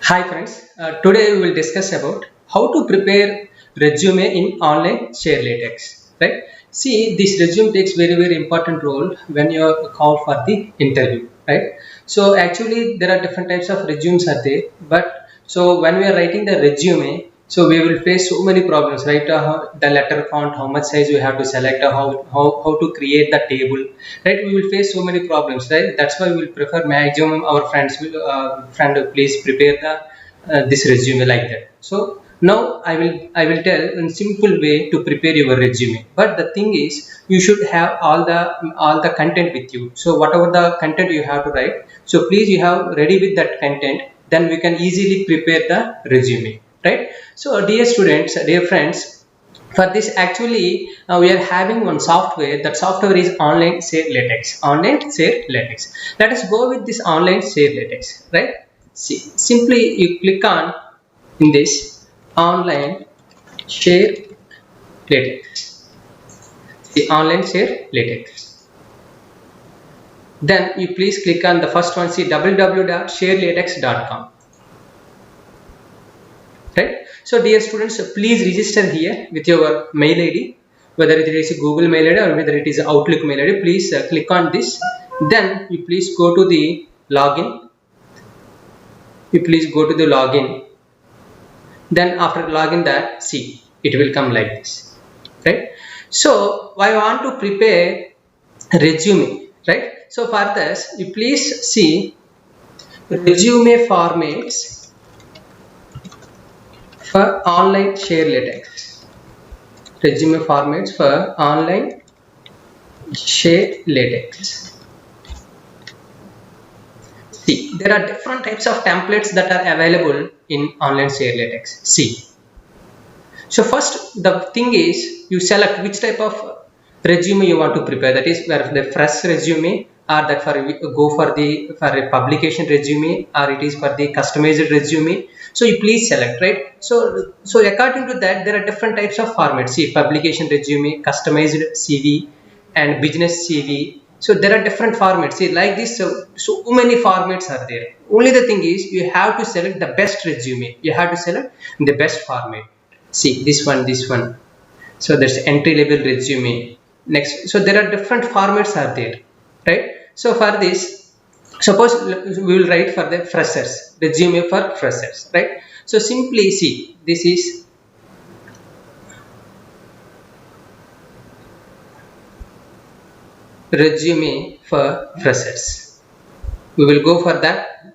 Hi friends, today we will discuss about how to prepare resume in online share latex. Right? See, this resume takes very important role when you are called for the interview. Right? So actually there are different types of resumes are there, but so when we are writing the resume, so we will face so many problems. Right? The letter font, how much size we have to select, how to create the table. Right? We will face so many problems. Right? That's why we will prefer maximum our friends will please prepare the this resume like that. So now I will tell in simple way to prepare your resume, but the thing is you should have all the content with you. So whatever the content you have to write, so please you have ready with that content, then we can easily prepare the resume, right? So dear students, dear friends, for this actually we are having one software. That software is online share latex. Online share latex, let us go with this online share latex, right? See, simply you click on in this online share latex. See, online share latex, then you please click on the first one. See, www.sharelatex.com, right? So dear students, please register here with your mail id, whether it is a Google mail id or whether it is Outlook mail id. Please click on this, then you please go to the login. You please go to the login, then after login that, see, it will come like this, right? So I want to prepare resume, right? So for this you please see resume formats for online share latex. Resume formats for online share latex. See, there are different types of templates that are available in online share latex. See, so first the thing is you select which type of resume you want to prepare. That is where the fresh resume, or that for go for a publication resume, or it is for the customized resume. So you please select, right? So according to that there are different types of formats. See, publication resume, customized CV, and business CV. So there are different formats. See, like this, so many formats are there. Only the thing is you have to select the best resume. You have to select the best format. See, this one. So there's entry level resume. Next, so there are different formats are there, right? So for this, suppose we will write for the freshers resume, for freshers, right? So simply see, this is resume for freshers. We will go for that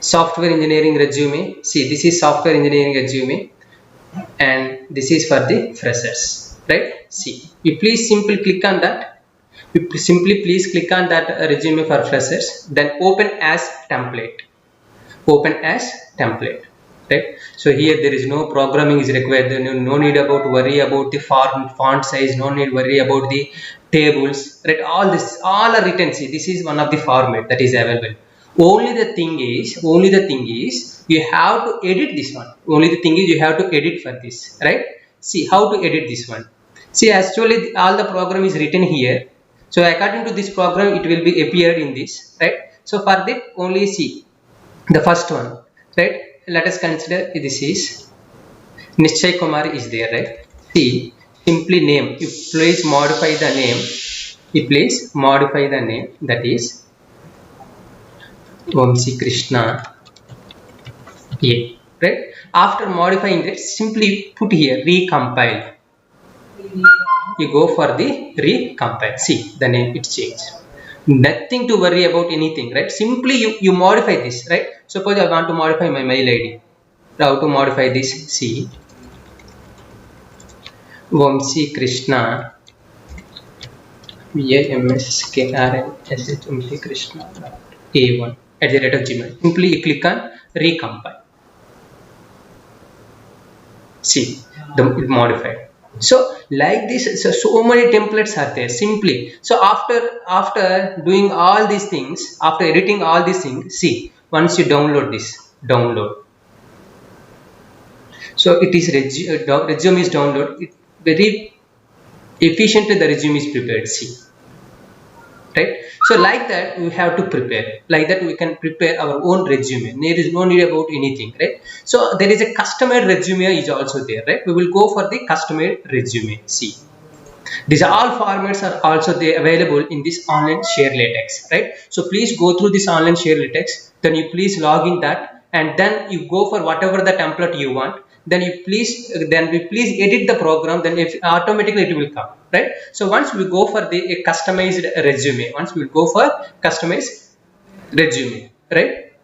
software engineering resume. See, this is software engineering resume, and this is for the freshers, right? See, you please simply click on that. You simply please click on that resume for freshers, then open as template. Open as template, right? So here there is no programming is required. No need about worry about the font size, no need worry about the tables, right? All are written. See, this is one of the format that is available. Only the thing is you have to edit this one. Only the thing is you have to edit for this, right? See how to edit this one. See, actually all the program is written here. So according to this program it will be appeared in this, right? So for that only see the first one, right? Let us consider this is Nishchay Kumar is there, right? See, simply name, you please modify the name. You please modify the name, that is Vamsi Krishna A, right? After modifying that, simply put here recompile. You go for the recompile. See, the name it changed. Nothing to worry about anything, right? Simply you modify this, right? Suppose I want to modify my mail id. How to modify this? See, Vamsi Krishna Vamsi Krishna A1 @gmail. Simply you click on recompile. See, the modified. So like this, so many templates are there. Simply, so after doing all these things, after editing all these things, see, once you download this, so it is resume is download. It very efficiently the resume is prepared. See, right? So like that we have to prepare, like that we can prepare our own resume. There is no need about anything, right? So there is a custom-made resume is also there, right? We will go for the custom-made resume. See, these all formats are also they available in this online share latex, right? So please go through this online share latex, then you please log in that, and then you go for whatever the template you want, then you please edit the program, then if automatically it will come, right? So once we go for the customized resume, once we go for customized resume, right?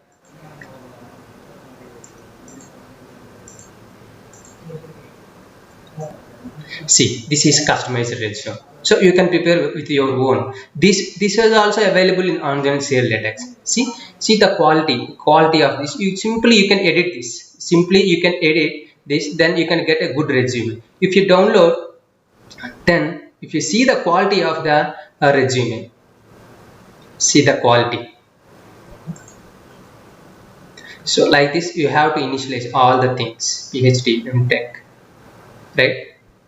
See, this is customized resume, so you can prepare with your own. This is also available in online share latex. See the quality of this. You can edit this, simply you can edit this, then you can get a good resume. If you download, then if you see the quality of the resume, see the quality. So like this you have to initialize all the things: PhD, MTech, right?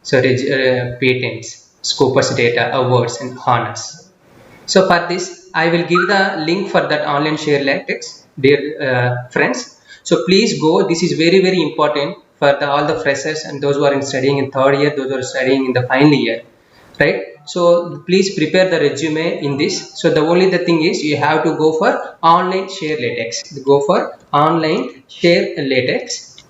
So patents, Scopus data, awards, and honors. So for this I will give the link for that online share latex, dear friends. So please go. This is very important for all the freshers and those who are studying in third year, those who are studying in the final year, right? So please prepare the resume in this. So the only the thing is you have to go for online share latex. Go for online share latex.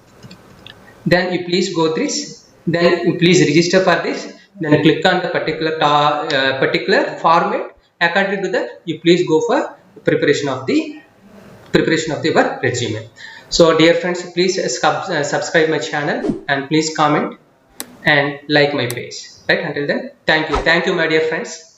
Then you please go this. Then you please register for this. Then click on the particular format. According to that, you please go for preparation of your resume. So dear friends, please subscribe my channel and please comment and like my page. Right? Until then, thank you, my dear friends.